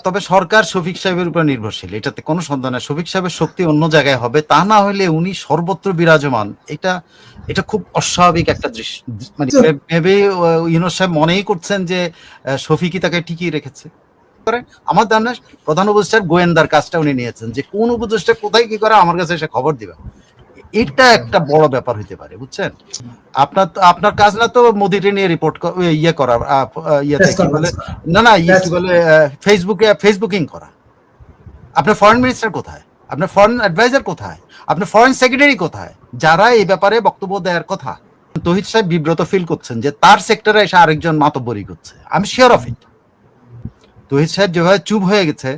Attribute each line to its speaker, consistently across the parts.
Speaker 1: তবে সরকার শফিক সাহেবের উপর নির্ভরশীল, এটাতে কোনো সন্দেহ নাই। শফিক সাহেবের শক্তি অন্য জায়গায় হবে, তা না হলে উনি সর্বত্র বিরাজমান। এটা এটা খুব অস্বাভাবিক একটা দৃশ্য। মানে ভেবে ইউনূস সাহেব মনেই করছেন যে শফিকই তাকে টিকিয়ে রেখেছে। আমার ধারণা প্রধান উপদেষ্টার গোয়েন্দার কাজটা উনি নিয়েছেন, যে কোন উপদেষ্টা কোথায় কি করে আমার কাছে এসে খবর দিবে। এটা একটা বড় ব্যাপার হইতে পারে, বুঝছেন? আপনার কাজ না তো মোদিকে নিয়ে রিপোর্ট ইয়ে করা, ইয়েতে কি বলে, না কি বলে, ফেসবুকিং করা। আপনার ফরেন মিনিস্টার কোথায়? আপনার ফরেন অ্যাডভাইজার কোথায়? আপনার ফরেন সেক্রেটারি কোথায়, যারা এই ব্যাপারে বক্তব্য দেওয়ার কথা? তৌহিদ সাহেব বিব্রত ফিল করছেন যে তার সেক্টরে এসে আরেকজন মাতব্বরি করছে। আমি শিওর অফ ইট। তৌহিদ সাহেব যেভাবে চুপ হয়ে গেছে,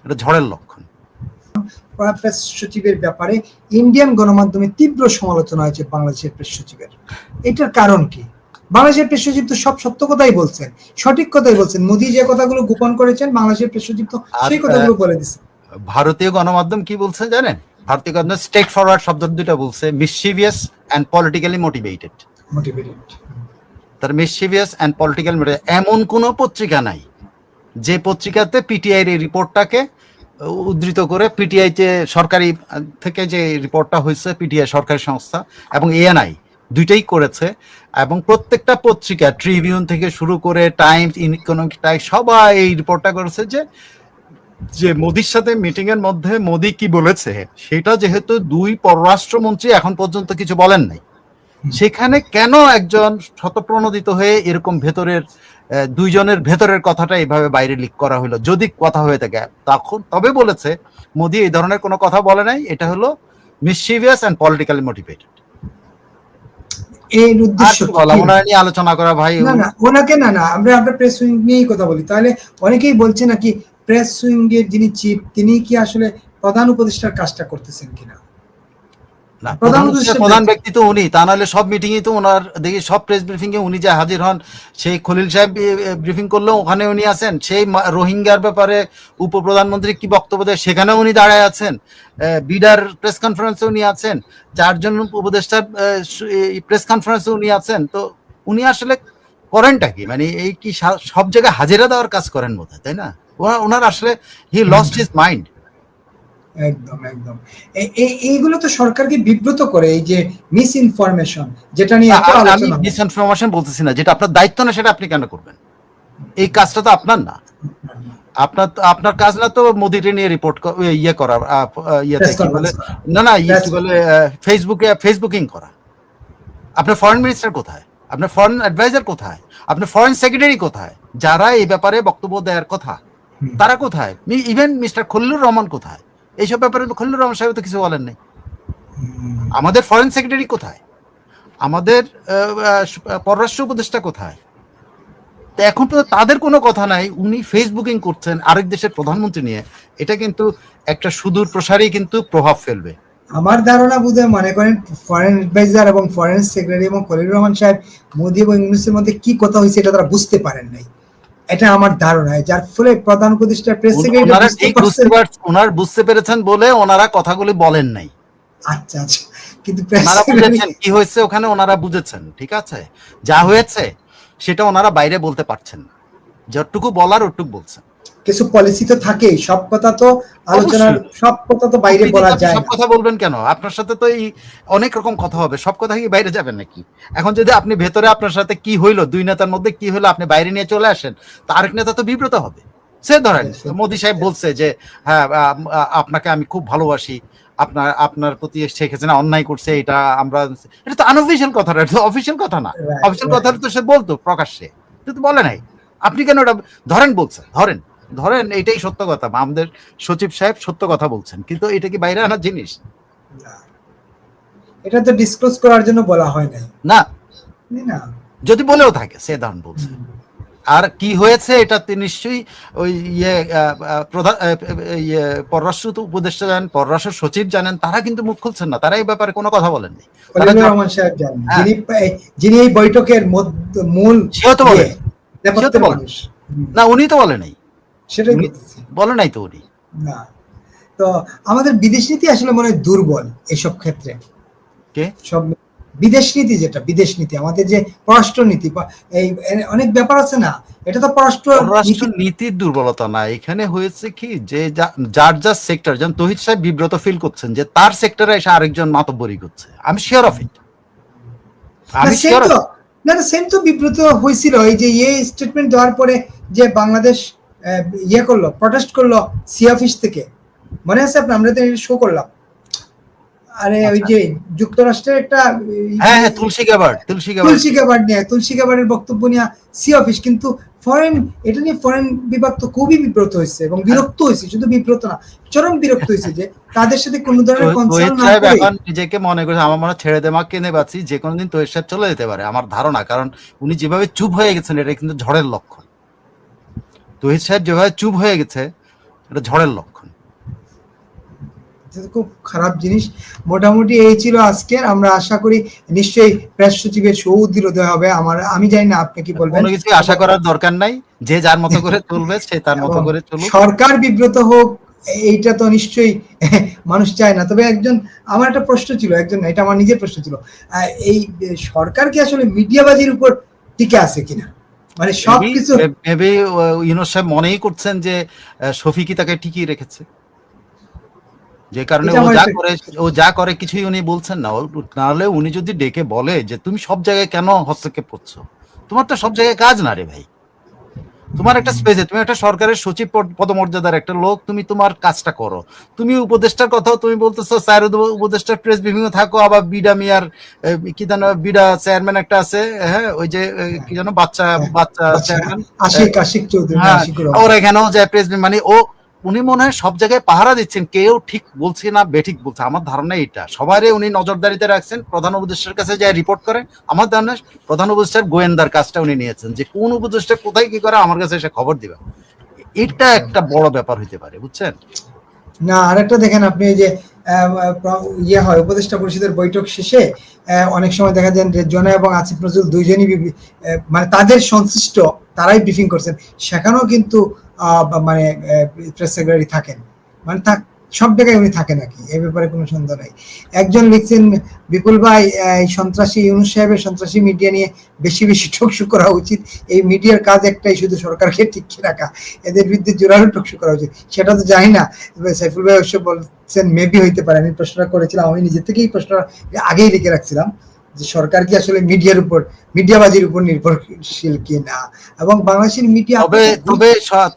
Speaker 1: এটা ঝড়ের লক্ষণ।
Speaker 2: প্রেস সচিবের ব্যাপারে ইন্ডিয়ান গণমাধ্যমে তীব্র সমালোচনা হয়েছে বাংলাদেশের প্রেস সচিবের। এটার কারণ কি? বাংলাদেশের প্রেস সচিব তো সব সত্য কথাই বলছেন, সঠিক কথাই বলছেন। মোদি যে কথাগুলো গোপন করেছেন, বাংলাদেশের প্রেস সচিব তো সেই কথাগুলো বলে দিচ্ছে।
Speaker 1: ভারতীয় গণমাধ্যম কি বলছে জানেন? ভারতীয় গণমাধ্যম স্ট্রেট ফরওয়ার্ড শব্দ দুটো বলছে, মিসচিভিয়াস এন্ড পলিটিক্যালি মোটিভেটেড। তার মিসচিভিয়াস এন্ড পলিটিক্যাল মোটিভেটেড এমন কোন পত্রিকা নাই যে পত্রিকাতে পিটিআই এর রিপোর্টটাকে উদ্ধৃত করে, পিটিআই যে সরকারি থেকে যে রিপোর্টটা হয়েছে, পিটিআই সরকারি সংস্থা এবং এএনআই দুইটাই করেছে, এবং প্রত্যেকটা পত্রিকা ট্রিবিউন থেকে শুরু করে টাইমস, ইকোনমিক টাইমস সবাই এই রিপোর্টটা করেছে যে মোদির সাথে মিটিং এর মধ্যে মোদি কি বলেছে সেটা যেহেতু দুই পররাষ্ট্রমন্ত্রী এখন পর্যন্ত কিছু বলেন নাই, সেখানে কেন একজন স্বতঃপ্রণোদিত হয়ে এরকম ভেতরের দুইজনের ভেতরের কথাটা এইভাবে বাইরে লিক করা হলো? যদি কথা হয়ে থাকে তবে বলেছে মোদি এই ধরনের কোনো কথা বলে নাই, এটা হলো মিসচিভিয়াস এন্ড পলিটিক্যালি মোটিভেটেড।
Speaker 2: এর উদ্দেশ্য
Speaker 1: ওনারা নিয়ে আলোচনা করা ভাই,
Speaker 2: ওনাকে না আমরা প্রেস উইং নিয়েই কথা বলি। তাহলে অনেকেই বলছে নাকি প্রেস উইং এর যিনি চিফ, তিনি কি আসলে প্রধান উপদেষ্টার কাজটা করতেছেন কিনা?
Speaker 1: না, প্রধান ব্যক্তি তো উনি, তা নাহলে সব মিটিং এ তো ওনার দেখি, সব প্রেস ব্রিফিং এ উনি যে হাজির হন। সেই খলিল সাহেব ব্রিফিং করলেও ওখানে উনি আছেন, সেই রোহিঙ্গার ব্যাপারে উপপ্রধানমন্ত্রী কি বক্তব্য দেয় সেখানে উনি দাঁড়ায় আছেন, বিডার প্রেস কনফারেন্সে উনি আছেন, চারজন উপদেষ্টার প্রেস কনফারেন্সে উনি আছেন। তো উনি আসলে করেনটা কি? মানে এই কি সব জায়গায় হাজিরা দেওয়ার কাজ করেন বোধহয়, তাই না? ওনার আসলে হি লস্ট হিজ মাইন্ড।
Speaker 2: একদম এইগুলো তো সরকারকে বিব্রত করে, এই যে মিস ইনফরমেশন, যেটা নিয়ে এত আলোচনা।
Speaker 1: আমি মিস ইনফরমেশন বলতেছি না, যেটা আপনার দায়িত্ব না সেটা আপনি কেন করবেন? এই কাজটা তো আপনার না। আপনার কাজ না তো মোদিকে নিয়ে রিপোর্ট ইয়ে করা, ইয়েতে কি বলে, না কি বলে, ফেসবুকিং করা। আপনার ফরেন মিনিস্টার কোথায়? আপনার ফরেন অ্যাডভাইজার কোথায়? আপনার ফরেন সেক্রেটারি কোথায়, যারা এই ব্যাপারে বক্তব্য দেওয়ার কথা? তারা কোথায়? ইভেন মিস্টার খলিলুর রহমান কোথায়? এইসব ব্যাপারে খলিলুর রহমান সাহেব তো কিছু বলেন নাই। আমাদের ফরেন সেক্রেটারি কোথায়? আমাদের পররাষ্ট্র উপদেষ্টা কোথায়? এখন তো তাদের কোনো কথা নাই। উনি ফেসবুকিং করছেন আরেক দেশের প্রধানমন্ত্রী নিয়ে। এটা কিন্তু একটা সুদূর প্রসারী কিন্তু প্রভাব ফেলবে।
Speaker 2: আমার ধারণা বোধহয় মনে করেন ফরেন অ্যাডভাইজার এবং ফরেন সেক্রেটারি এবং খলিলুর রহমান সাহেব মোদি এবং ইউনূসের মধ্যে কি কথা হয়েছে এটা তারা বুঝতে পারেন নাই, এটা আমার ধারণা। যার ফলে প্রধান উপদেষ্টা প্রেস সেক্রেটারি
Speaker 1: ওনারা বুঝতে পেরেছেন বলে ওনারা কথাগুলি বলেন নাই।
Speaker 2: আচ্ছা কিন্তু
Speaker 1: কি হয়েছে ওখানে ওনারা বুঝেছেন, ঠিক আছে? যা হয়েছে সেটা ওনারা বাইরে বলতে পারছেন না, যতটুকু বলার ওটুকু বলছেন।
Speaker 2: কিছু পলিসি তো থাকেই, সব কথা তো আলোচনার, সব কথা তো বাইরে বলা যায় না।
Speaker 1: সব কথা বলবেন কেন? আপনার সাথে তো এই অনেক রকম কথা হবে, সব কথা কি বাইরে যাবেন নাকি? এখন যদি আপনি ভেতরে আপনার সাথে কি হইলো, দুই নেতার মধ্যে কি হইলো, আপনি বাইরে নিয়ে চলে আসেন, তো আরেক নেতা তো বিব্রত হবে। সে ধরেন মোদি সাহেব বলছে যে হ্যাঁ আপনাকে আমি খুব ভালোবাসি, আপনার প্রতি শেখ হাসিনা অন্যায় করছে, এটা তো আনঅফিশিয়াল কথা, এটা তো অফিশিয়াল কথা না। অফিশিয়াল কথা তো সে বলতো প্রকাশ্যে, কিন্তু বলে নাই। আপনি কেন এটা বলছেন? ধরেন এটাই সত্য কথা, আমাদের সচিব সাহেব সত্য কথা বলছেন, কিন্তু এটা কি বাইরে আনার জিনিস?
Speaker 2: এটা তো ডিসক্লোজ করার জন্য বলা হয় নাই
Speaker 1: না,
Speaker 2: যদি
Speaker 1: বলেও থাকে সে দান বলছে। আর কি হয়েছে এটা নিশ্চয়ই ওই পররাষ্ট্র উপদেষ্টা জানেন, পররাষ্ট্র সচিব জানেন, তারা কিন্তু মুখ খুলছেন না, তারা এই ব্যাপারে কোনো কথা বলেননি।
Speaker 2: যিনি এই বৈঠকের মূল,
Speaker 1: সেও তো বলে না, উনি তো বলে নাই,
Speaker 2: সেটাই
Speaker 1: বলে নাই তো উনি।
Speaker 2: না, তো আমাদের বিদেশ নীতি আসলে মনে হয় দুর্বল এইসব ক্ষেত্রে।
Speaker 1: কে?
Speaker 2: সব বিদেশ নীতি, যেটা বিদেশ নীতি, আমাদের যে পররাষ্ট্র নীতি, এই অনেক ব্যাপার আছে না, এটা তো পররাষ্ট্র
Speaker 1: নীতির দুর্বলতা না, এখানে হয়েছে কি যে যার যার সেক্টর, যেমন তৌহিদ সাহেব বিব্রত ফিল করছেন যে তার সেক্টরে এসে আরেকজন মাতব্বরি করছে, আমি শিওর অফ ইট, আমি শিওর।
Speaker 2: না সেম তো বিব্রত হয়েছিল এই যে স্টেটমেন্ট দেওয়ার পরে যে বাংলাদেশ করলো, প্রটেস্ট করলো সি অফিস থেকে, মনে আছে আপনার? আমরা তো শো করলাম, আরে ওই যে যুক্তরাষ্ট্রের একটা
Speaker 1: তুলসী
Speaker 2: গ্যাবার্ডের বক্তব্য নিয়ে সি অফিস, কিন্তু এটা নিয়ে ফরেন বিভাগ তো খুবই বিব্রত হয়েছে এবং বিরক্ত হয়েছে, শুধু বিব্রত না, চরম বিরক্ত হয়েছে যে তাদের সাথে কোনো ধরনের কনসার্ন না করে
Speaker 1: এখন নিজেকে মনে করে আমার মনে ছেড়ে দে মা কেনে বাঁচি, যে কোনো দিন তৌহিদ সাহেব চলে যেতে পারে আমার ধারণা, কারণ উনি যেভাবে চুপ হয়ে গেছেন এটা কিন্তু ঝড়ের লক্ষণ। তৌহিদ সাহেব যেভাবে চুপ হয়ে গেছে এটা ঝড়ের লক্ষণ,
Speaker 2: খুব খারাপ জিনিস। মোটামুটি এই ছিল আজকের, আমরা আশা করি নিশ্চয়ই প্রেস সচিবের সৌদিরোদয় হবে। আমি জানি না আপনি কি বলবেন।
Speaker 1: কোনো কিছু আশা করার দরকার নাই, যে যার মতো করে চলবে সে তার মতো করে চলুক,
Speaker 2: সরকার বিব্রত হোক এইটা তো নিশ্চয়ই মানুষ চায় না। তবে আমার একটা প্রশ্ন ছিল, এটা আমার নিজের প্রশ্ন ছিল, এই সরকার কি আসলে মিডিয়াবাজির উপর টিকে আছে কিনা, মানে সবকিছু
Speaker 1: ভেবে ইউনূস সাহেব মনেই করছেন যে শফিকি তাকে টিকিয়ে রেখেছে, যে কারণে ও যা করে কিছুই উনি বলছেন না। নাহলে উনি যদি ডেকে বলে যে তুমি সব জায়গায় কেন হস্তক্ষেপ করছো, তোমার তো সব জায়গায় কাজ না রে ভাই, তোমার একটা স্পেসে, তুমি একটা সরকারের সচিব পদমর্যাদার একটা লোক, তুমি তোমার কাজটা করো। তুমি উপদেষ্টার কথাও তুমি বলতেছো, স্যার উপদেষ্টার প্রেস ব্রিফিং থাকো, আবার বিডা মিয়ার কি জানো বিডা চেয়ারম্যান একটা আছে, হ্যাঁ ওই যে কি জানো বাচ্চা চেয়ারম্যান
Speaker 2: আশিক চৌধুরী,
Speaker 1: ওর এখানেও যায় প্রেস, মানে উনি মনে হয় সব জায়গায় পাহারা দিচ্ছেন, কেউ ঠিক বলছে না বেঠিক বলছে, আমার ধারণা এটা। সবারই উনি নজরদারিতে রাখছেন, প্রধান উপদেষ্টার কাছে যায় রিপোর্ট করে, আমার ধারণা প্রধান উপদেষ্টার গোয়েন্দার কাজটা উনি নিয়েছেন, যে কোন উপদেষ্টা কোথায় কি করে আমার কাছে এসে খবর দিবে, এটা একটা বড় ব্যাপার হইতে পারে, বুঝছেন
Speaker 2: না? আরেকটা দেখেন আপনি, এই যে হয় উপদেষ্টা পরিষদের বৈঠক শেষে অনেক সময় দেখা যায় যে জনা এবং আসিফ নজরুল দুইজনই মানে তাদের সংশ্লিষ্ট তারাই ব্রিফিং করছেন, সেখানেও কিন্তু মানে প্রেস সেক্রেটারি থাকেন, মানে সব জায়গায় উনি থাকেন নাকি, এই ব্যাপারে কোনো সন্দেহ নাই। একজন লিখছেন বিপুল ভাই, সন্ত্রাসী ইউনূস সাহেবের সন্ত্রাসী মিডিয়া নিয়ে বেশি বেশি টকশো করা উচিত, এই মিডিয়ার কাজ একটাই, শুধু সরকারকে টিকিয়ে রাখা, এদের বিরুদ্ধে জোরালো টকশো করা উচিত। সেটা তো জানি না, সাইফুল ভাই অবশ্য বলছেন মেবি হইতে পারে, আমি প্রশ্নটা করেছিলাম, আমি নিজে থেকেই প্রশ্নটা আগেই লিখে রাখছিলাম যে সরকার কি আসলে মিডিয়াবাজির উপর নির্ভরশীল কি না, এবং বাংলাদেশের মিডিয়া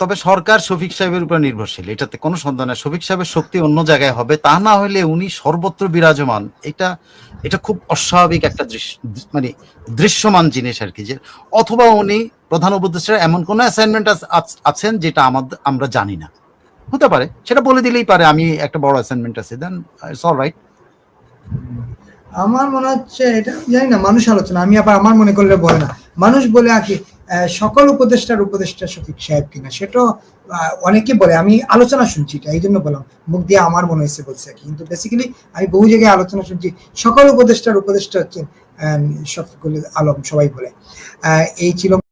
Speaker 1: তবে সরকার শফিক সাহেবের উপর নির্ভরশীল, এটাতে কোনো সন্দেহ নাই। শফিক সাহেবের শক্তি অন্য জায়গায় হবে, তা না হলে উনি সর্বত্র বিরাজমান, এটা খুব অস্বাভাবিক একটা মানে দৃশ্যমান জিনিস আর কি, যে অথবা উনি প্রধান উপদেষ্টার এমন কোন অ্যাসাইনমেন্ট আছেন যেটা আমরা জানি না, হতে পারে, সেটা বলে দিলেই পারে আমি একটা বড় অ্যাসাইনমেন্ট আছে, দেন ইটস অলরাইট।
Speaker 2: আমার মনে হচ্ছে এটা জানি না, মানুষ আলোচনা, আমি আবার আমার মনে করলে বলে না, মানুষ বলে আর কি সকল উপদেষ্টা শফিক সাহেব কিনা, সেটা অনেকে বলে, আমি আলোচনা শুনছি, এটা এই জন্য বললাম, মুখ দিয়ে আমার মনে হয়েছে বলছে, কিন্তু বেসিক্যালি আমি বহু জায়গায় আলোচনা শুনছি সকল উপদেষ্টা হচ্ছেন শফিকুল আলম, সবাই বলে। এই ছিল।